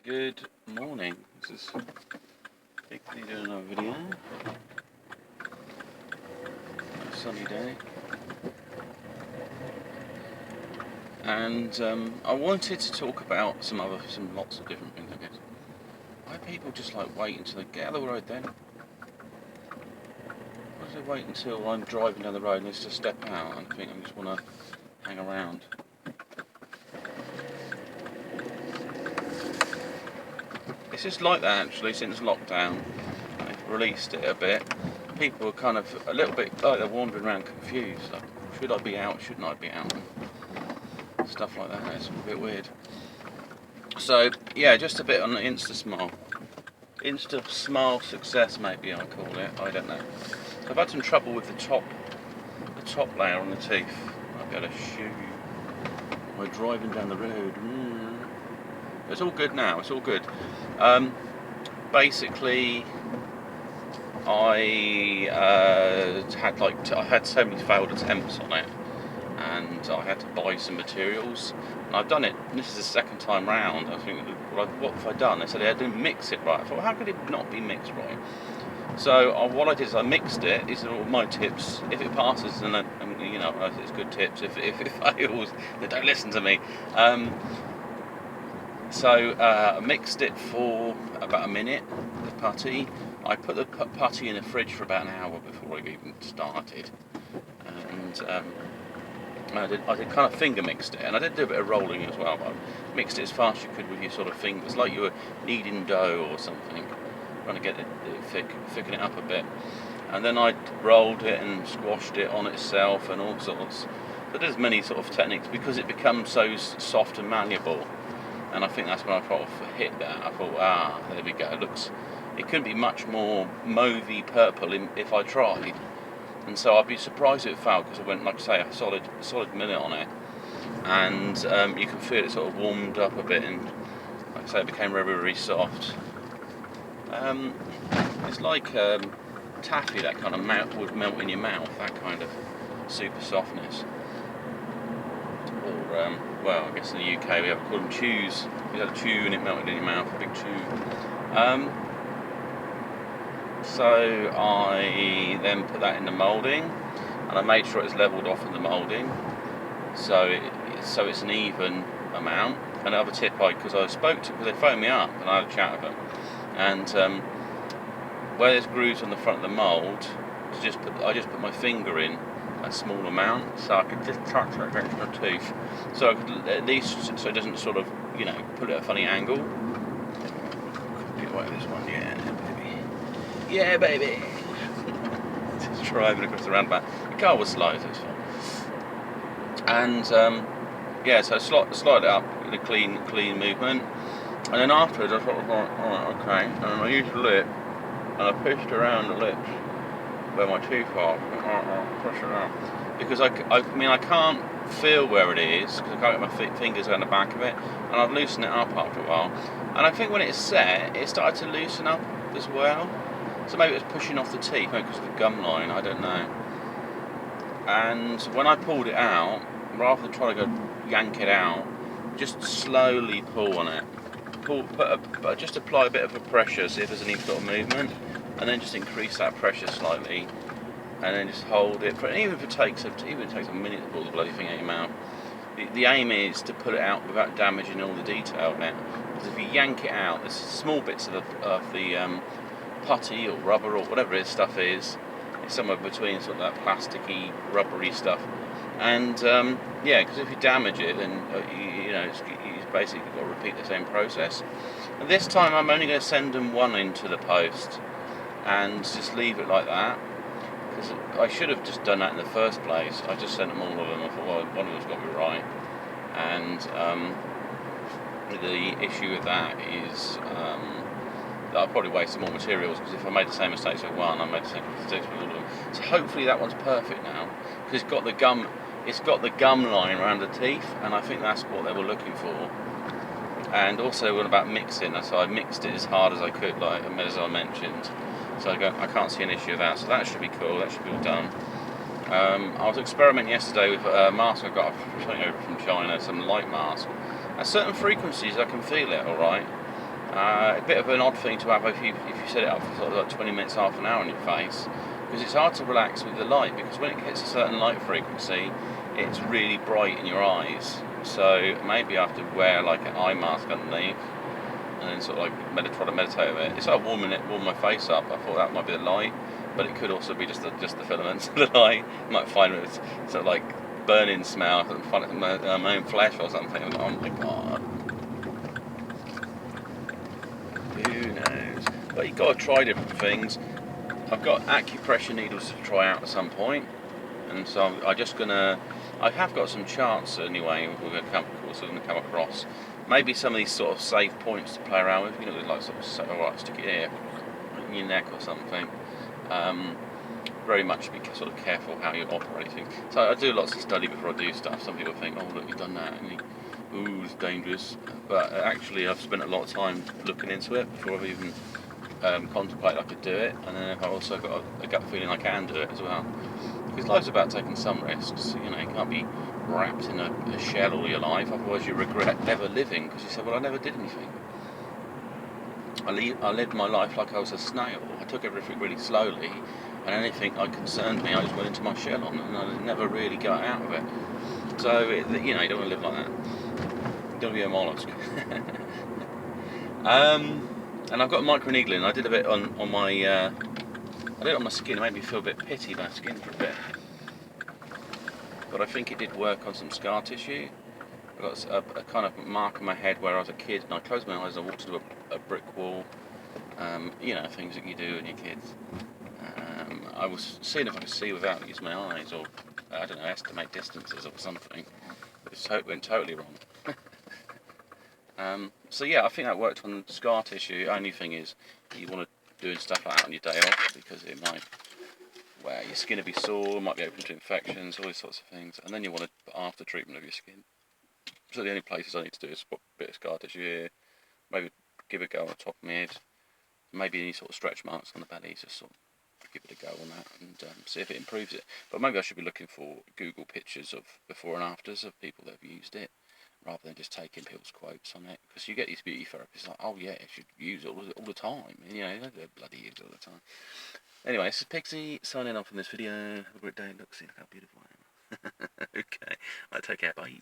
Good morning. This is Bigly doing another video. A sunny day. And I wanted to talk about some lots of different things, I guess. Why people just like wait until they get out of the road then? Why do they wait until I'm driving down the road and they just step out and think I just want to hang around? It's just like that actually since lockdown. They've released it a bit. People are kind of a little bit like they're wandering around confused. Like, should I be out? Shouldn't I be out? Stuff like that. It's a bit weird. So yeah, just a bit on the Instasmile. Instasmile success, maybe I call it. I don't know. I've had some trouble with the top layer on the teeth. I've got to show you. We're driving down the road. It's all good now. It's all good. Basically, I had so many failed attempts on it, and I had to buy some materials. And I've done it. This is the second time round. I think, what have I done? They said I didn't mix it right. I thought, how could it not be mixed right? So what I did is I mixed it. These are all my tips. If it passes, then you know it's good tips. If it fails, then don't listen to me. So I mixed it for about a minute, the putty. I put the putty in the fridge for about an hour before I even started. And I did kind of finger mixed it, and I did do a bit of rolling as well, but I mixed it as fast as you could with your sort of fingers, like you were kneading dough or something, trying to get it thicken it up a bit. And then I rolled it and squashed it on itself and all sorts. So there's many sort of techniques because it becomes so soft and malleable. And I think that's when I sort of hit that. I thought, there we go. It couldn't be much more mauvey purple if I tried. And so I'd be surprised if it failed because I went, like I say, a solid minute on it. And you can feel it sort of warmed up a bit, and like I say, it became very, very soft. It's like taffy, that kind of would melt in your mouth, that kind of super softness. Or well, I guess in the UK we call them chews. You had a chew and it melted in your mouth, a big chew. So I then put that in the moulding, and I made sure it's levelled off in the moulding, so it's an even amount. Another tip, because they phoned me up and I had a chat with them, and where there's grooves on the front of the mould, I just put my finger in a small amount, so I could just touch that extra tooth, so I could, at least so it doesn't sort of, put it at a funny angle. Get away with this one, yeah, baby. Just driving across the roundabout. The car was slow, so it's fine. And so slide it up in a clean movement, and then afterwards I thought, alright, okay. And then I used the lip, and I pushed around the lips where my teeth are. Push it around, because I can't feel where it is because I can't get my fingers around the back of it, and I've loosened it up after a while. And I think when it's set, it started to loosen up as well. So maybe it was pushing off the teeth, maybe because of the gum line, I don't know. And when I pulled it out, rather than trying to go yank it out, just slowly pull on it. Just apply a bit of a pressure, see if there's any sort of movement, and then just increase that pressure slightly, and then just hold it. Even if it takes a minute to pull the bloody thing out of your mouth, the aim is to pull it out without damaging all the detail in it. Because if you yank it out, there's small bits of the putty or rubber or whatever it stuff is. It's somewhere between sort of that plasticky, rubbery stuff. And because if you damage it, then you've basically got to repeat the same process. And this time I'm only going to send them one into the post and just leave it like that, because I should have just done that in the first place. I just sent them all of them. I thought, well, one of them's got to be right. And the issue with that is that I'll probably waste more materials, because if I made the same mistakes with one, I made the same mistakes with all of them. So hopefully that one's perfect now, because it's got the gum line around the teeth, and I think that's what they were looking for. And also what about mixing, so I mixed it as hard as I could, as I mentioned. So I can't see an issue with that, so that should be cool, that should be all done. I was experimenting yesterday with a mask I got something over from China, some light mask. At certain frequencies I can feel it alright, A bit of an odd thing to have if you set it up for sort of like 20 minutes, half an hour on your face, because it's hard to relax with the light, because when it hits a certain light frequency, it's really bright in your eyes. So maybe I have to wear like an eye mask underneath, and then sort of like try to meditate with it. It's like warm my face up. I thought that might be the light, but it could also be just the filaments of the light. You might find it was sort of like burning smell and find it in my own flesh or something. Oh my god. Who knows? But you've got to try different things. I've got acupressure needles to try out at some point, and so I have got some charts anyway. We're going to come across maybe some of these sort of safe points to play around with. You know, like sort of stick it here in your neck or something. Very much be sort of careful how you're operating. So I do lots of study before I do stuff. Some people think, oh look, you've done that, and ooh, it's dangerous. But actually, I've spent a lot of time looking into it before I've even contemplated I could do it. And then I've also got a gut feeling I can do it as well. Because life's about taking some risks. You know, you can't be wrapped in a shell all your life, otherwise you regret never living. Because you say, well, I never did anything. I lived my life like I was a snail. I took everything really slowly, and anything that concerned me, I just went into my shell on, and I never really got out of it. So, you know, you don't want to live like that. You don't want to be a mollusk. And I've got microneedling. I did a bit on my, I did it on my skin. It made me feel a bit pity my skin for a bit. But I think it did work on some scar tissue. I got a kind of mark on my head where I was a kid, and I closed my eyes and I walked into a brick wall. You know, things that you do when you're kids. I was seeing if I could see without using my eyes, or I don't know, estimate distances or something. But it went totally wrong. So yeah, I think that worked on scar tissue. Only thing is, you want to doing stuff like that on your day off, because it might, well, your skin will be sore, might be open to infections, all these sorts of things. And then you want to after treatment of your skin. So the only places I need to do is put a bit of scar tissue here, maybe give it a go on the top of my head, maybe any sort of stretch marks on the belly, just sort of give it a go on that and see if it improves it. But maybe I should be looking for Google pictures of before and afters of people that have used it, rather than just taking people's quotes on it, because you get these beauty therapists like, oh yeah, you should use it all the time, and, you know, they don't bloody use it all the time. Anyway, this is Pixie signing off in this video. Have a great day. Look, see how beautiful I am. Okay, take care, bye.